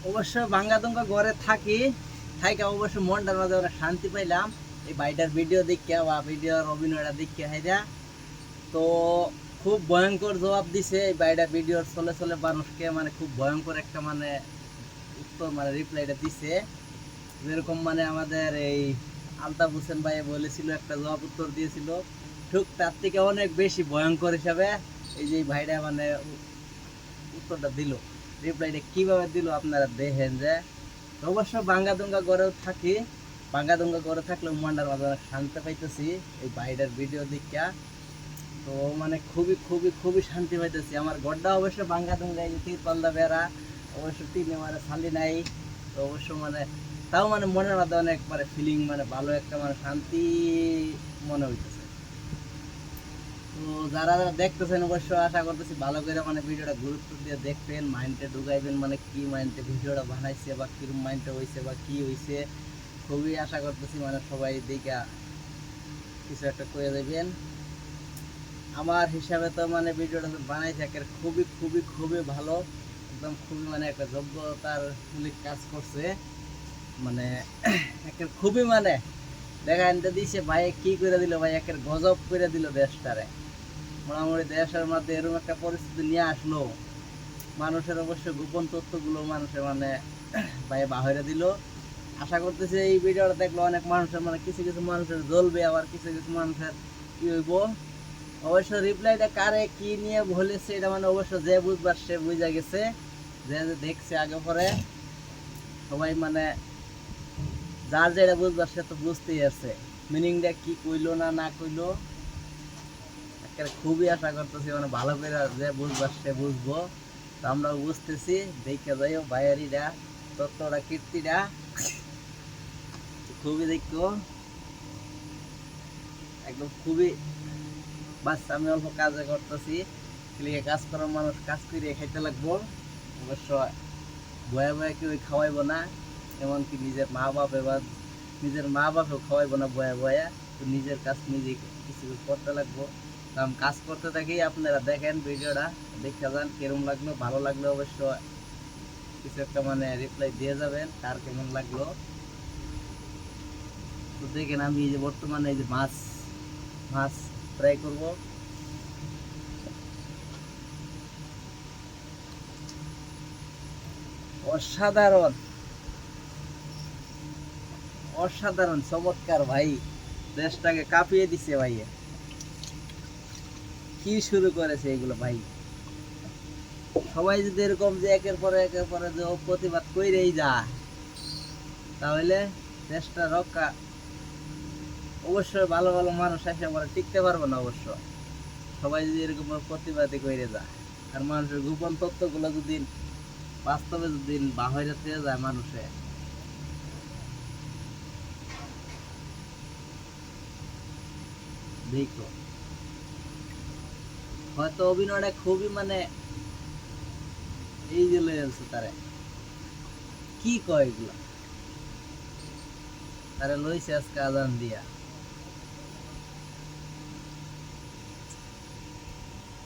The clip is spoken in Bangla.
অবশ্য ভাঙ্গাদুঙ্গা ঘরে থাকি থাইকা অবশ্য মনটার মাঝে অনেক শান্তি পাইলাম এই ভাইটার ভিডিও দেখে বা ভিডিওর অভিনয়টা দেখে হাইরা। তো খুব ভয়ঙ্কর জবাব দিছে এই ভাইটা ভিডিওর চলে চলে মানুষকে, মানে খুব ভয়ঙ্কর একটা মানে উত্তর মানে রিপ্লাইটা দিছে। যেরকম মানে আমাদের এই আলতাফ হোসেন ভাই বলেছিল একটা জবাব উত্তর দিয়েছিল, ঠিক তার থেকে অনেক বেশি ভয়ঙ্কর হিসাবে এই যে ভাইটা মানে উত্তরটা দিল। রিপ্লাইটা কিভাবে দিল আপনারা দেখেন যে। অবশ্য বাঙ্গাদুঙ্গা গড়েও থাকি, বাঙ্গাদুঙ্গা গড়ে থাকলেও মন্ডার মাঝে অনেক শান্তি পাইতেছি এই ভাইটার ভিডিও দেখা। তো মানে খুবই খুবই খুবই শান্তি পাইতেছি। আমার গড্ডা অবশ্য বাঙ্গাদুঙ্গা এই যে তিরপাল্লা বেড়া অবশ্য টিনে মানে শালি নাই। তো অবশ্য মানে তাও মানে মনের মধ্যে অনেক মানে ফিলিং মানে ভালো একটা মানে শান্তি মনে হইতেছে। তো যারা যারা দেখতেছেন অবশ্য আশা করতেছি ভালো করে মানে ভিডিওটা গুরুত্ব দিয়ে দেখবেন, মাইন্ডে ঢুকাইবেন মানে কি মাইন্ডে ভিডিওটা বানাইছে বা কিরম মাইন্ডে হয়েছে বা কি হয়েছে। খুবই আশা করতেছি মানে সবাই দেখা কিছু একটা করে দেবেন। আমার হিসাবে তো মানে ভিডিওটা বানাইছে একের খুবই খুবই খুবই ভালো, একদম খুবই মানে একটা যোগ্যতার মূলিক কাজ করছে। মানে একের খুবই মানে দেখা আনতে দিছে ভাই, কি করে দিল ভাই, একের গজব করে দিল দেশটারে। মোটামুটি দেশের মধ্যে এরকম একটা পরিস্থিতি নিয়ে আসলো, মানুষের অবশ্য গোপন তথ্যগুলো মানুষের মানে ভাই বাহিরে দিল। আশা করতেছি এই ভিডিওটা দেখলে অনেক মানুষের মানে কিছু কিছু মানুষের জ্বলবে, আবার কিছু কিছু মানুষের কি হইব। অবশ্য রিপ্লাইটা কারে কি নিয়ে বলেছে এটা মানে অবশ্য যে বুঝবার সে বুঝা গেছে, যে যে দেখছে আগে পরে সবাই মানে যার যেটা বুঝবার সে তো বুঝতেই আছে মিনিংটা কি কইলো না না কইলো। খুবই আশা করতেছি মানে ভালো করে যে বুঝবার সে বুঝবো। তো আমরাও বুঝতেছি, দেখে যাইও ভাইয়ারিরা তত্ত্বটা কীর্তিটা খুবই দেখো একদম খুবই। বাস আমি অল্প কাজে করতেছি, ক্লিকে কাজ করার মানুষ কাজ করে খাইতে লাগবো। অবশ্য বয়া বয়া কেউ খাওয়াইবো না, এমনকি নিজের মা বাপ এবার নিজের মা বাপও খাওয়াইবো না বয়া বয়া। তো নিজের কাজ নিজে কিছু করতে লাগবো। তো আমি কাজ করতে থাকি, আপনারা দেখেন ভিডিওটা দেখে যান কিরম লাগলো। ভালো লাগলো অবশ্য কিছু একটা মানে রিপ্লাই দিয়ে যাবেন কার কেমন লাগলো। তো দেখেন আমি এই যে বর্তমানে এই যে মাছ মাছ ফ্রাই করবো। অসাধারণ অসাধারণ চমৎকার ভাই, দেশটাকে কাঁপিয়ে দিছে ভাই। কি শুরু করেছে এগুলো ভাই, সবাই যদি এরকম যে একের পরে যে প্রতিবাদ কইরেই যায় তাহলে দেশটা রক্ষা অবশ্যই ভালো ভালো মানুষ এসে পরে টিকতে পারবো না। অবশ্য সবাই যদি এরকম প্রতিবাদী কইরে যায় আর মানুষের গোপন তথ্যগুলো যদি বাস্তবে যদি বাহিরে থেকে যায় মানুষে দেখো, হয়তো অভিনয়টা খুবই মানে এই যে লয়েছে তারে কি কয় এগুলা, তারে লইছে আজকে আজান দিয়া।